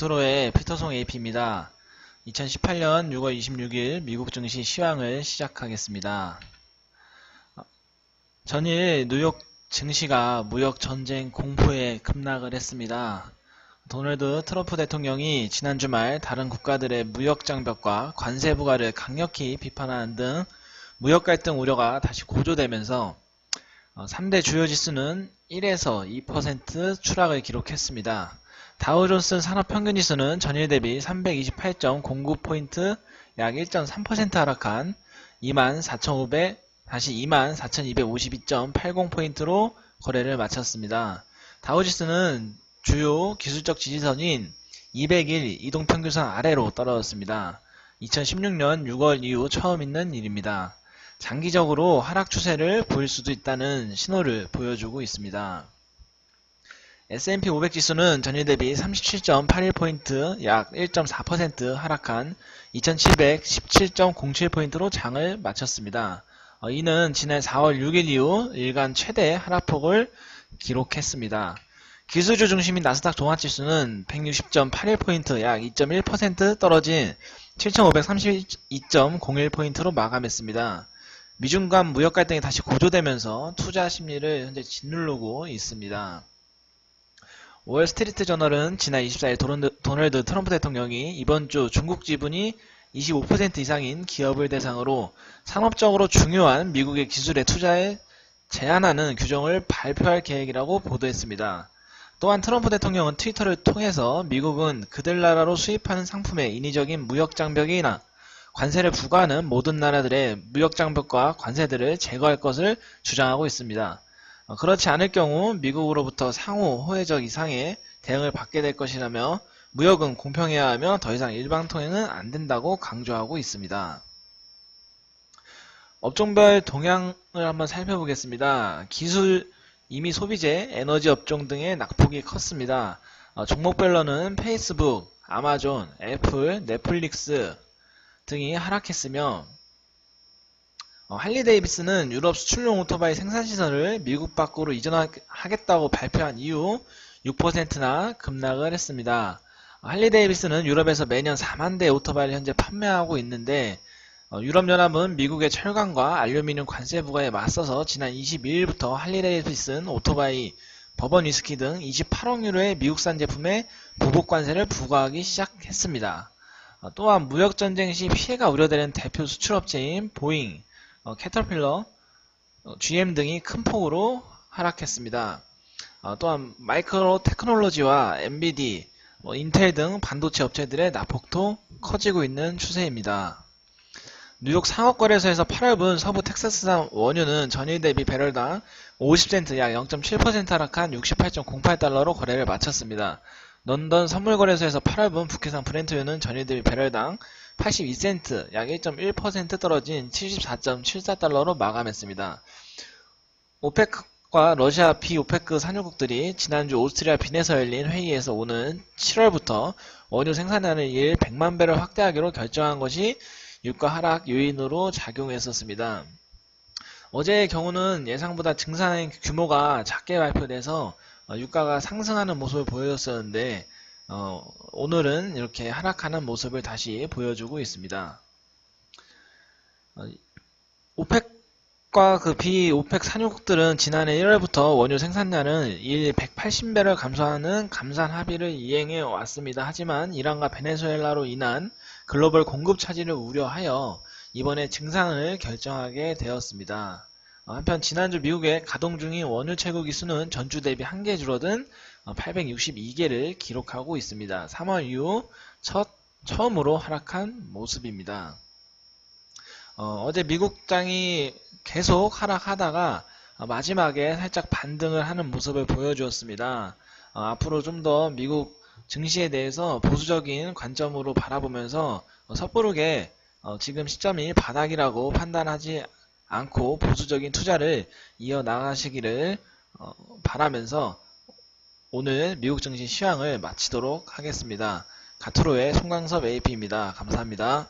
가토로의 피터송 AP입니다. 2018년 6월 26일 미국 증시 시황을 시작하겠습니다. 전일 뉴욕 증시가 무역 전쟁 공포에 급락을 했습니다. 도널드 트럼프 대통령이 지난 주말 다른 국가들의 무역 장벽과 관세 부과를 강력히 비판하는 등 무역 갈등 우려가 다시 고조되면서 3대 주요 지수는 1에서 2% 추락을 기록했습니다. 다우존스 산업평균지수는 전일 대비 328.09포인트 약 1.3% 하락한 24,252.80포인트로 거래를 마쳤습니다. 다우지수는 주요 기술적 지지선인 200일 이동평균선 아래로 떨어졌습니다. 2016년 6월 이후 처음 있는 일입니다. 장기적으로 하락 추세를 보일 수도 있다는 신호를 보여주고 있습니다. S&P 500 지수는 전일 대비 37.81포인트 약 1.4% 하락한 2717.07포인트로 장을 마쳤습니다. 이는 지난 4월 6일 이후 일간 최대 하락폭을 기록했습니다. 기술주 중심인 나스닥 종합지수는 160.81포인트 약 2.1% 떨어진 7532.01포인트로 마감했습니다. 미중 간 무역 갈등이 다시 고조되면서 투자 심리를 현재 짓누르고 있습니다. 월스트리트 저널은 지난 24일 도널드 트럼프 대통령이 이번 주 중국 지분이 25% 이상인 기업을 대상으로 산업적으로 중요한 미국의 기술에 투자에 제한하는 규정을 발표할 계획이라고 보도했습니다. 또한 트럼프 대통령은 트위터를 통해서 미국은 그들 나라로 수입하는 상품에 인위적인 무역 장벽이나 관세를 부과하는 모든 나라들의 무역 장벽과 관세들을 제거할 것을 주장하고 있습니다. 그렇지 않을 경우 미국으로부터 상호 호혜적 이상의 대응을 받게 될 것이라며 무역은 공평해야 하며 더 이상 일방통행은 안 된다고 강조하고 있습니다. 업종별 동향을 한번 살펴보겠습니다. 기술, 이미 소비재, 에너지 업종 등의 낙폭이 컸습니다. 종목별로는 페이스북, 아마존, 애플, 넷플릭스 등이 하락했으며 할리데이비스는 유럽 수출용 오토바이 생산시설을 미국 밖으로 이전하겠다고 발표한 이후 6%나 급락을 했습니다. 할리데이비스는 유럽에서 매년 4만 대의 오토바이를 현재 판매하고 있는데 유럽연합은 미국의 철강과 알루미늄 관세 부과에 맞서서 지난 22일부터 할리데이비슨 오토바이, 버번 위스키 등 28억 유로의 미국산 제품에 보복 관세를 부과하기 시작했습니다. 또한 무역전쟁 시 피해가 우려되는 대표 수출업체인 보잉, 캐터필러, GM 등이 큰 폭으로 하락했습니다. 또한 마이크로 테크놀로지와 엔비디, 인텔 등 반도체 업체들의 낙폭도 커지고 있는 추세입니다. 뉴욕 상업거래소에서 8월분 서부 텍사스산 원유는 전일 대비 배럴당 50센트 약 0.7% 하락한 68.08달러로 거래를 마쳤습니다. 런던 선물거래소에서 8월분 북해산 브렌트유는 전일 대비 배럴당 82센트 약 1.1% 떨어진 74.74달러로 마감했습니다. 오페크과 러시아 비오페크 산유국들이 지난주 오스트리아 빈에서 열린 회의에서 오는 7월부터 원유 생산량을 일 100만 배럴 확대하기로 결정한 것이 유가 하락 요인으로 작용했었습니다. 어제의 경우는 예상보다 증산의 규모가 작게 발표돼서 유가가 상승하는 모습을 보여줬었는데 오늘은 이렇게 하락하는 모습을 다시 보여주고 있습니다. 오펙과 그 비오펙 산유국들은 지난해 1월부터 원유 생산량을 일 180배럴 감소하는 감산 합의를 이행해 왔습니다. 하지만 이란과 베네수엘라로 인한 글로벌 공급 차질을 우려하여 이번에 증산을 결정하게 되었습니다. 한편 지난주 미국의 가동 중인 원유 채굴기 수는 전주 대비 1개 줄어든 862개를 기록하고 있습니다. 3월 이후 처음으로 하락한 모습입니다. 어제 미국장이 계속 하락하다가 마지막에 살짝 반등을 하는 모습을 보여주었습니다. 앞으로 좀 더 미국 증시에 대해서 보수적인 관점으로 바라보면서 섣부르게 지금 시점이 바닥이라고 판단하지 않고 보수적인 투자를 이어나가시기를 바라면서 오늘 미국 증시 시황을 마치도록 하겠습니다. 가토로의 송광섭 AP입니다. 감사합니다.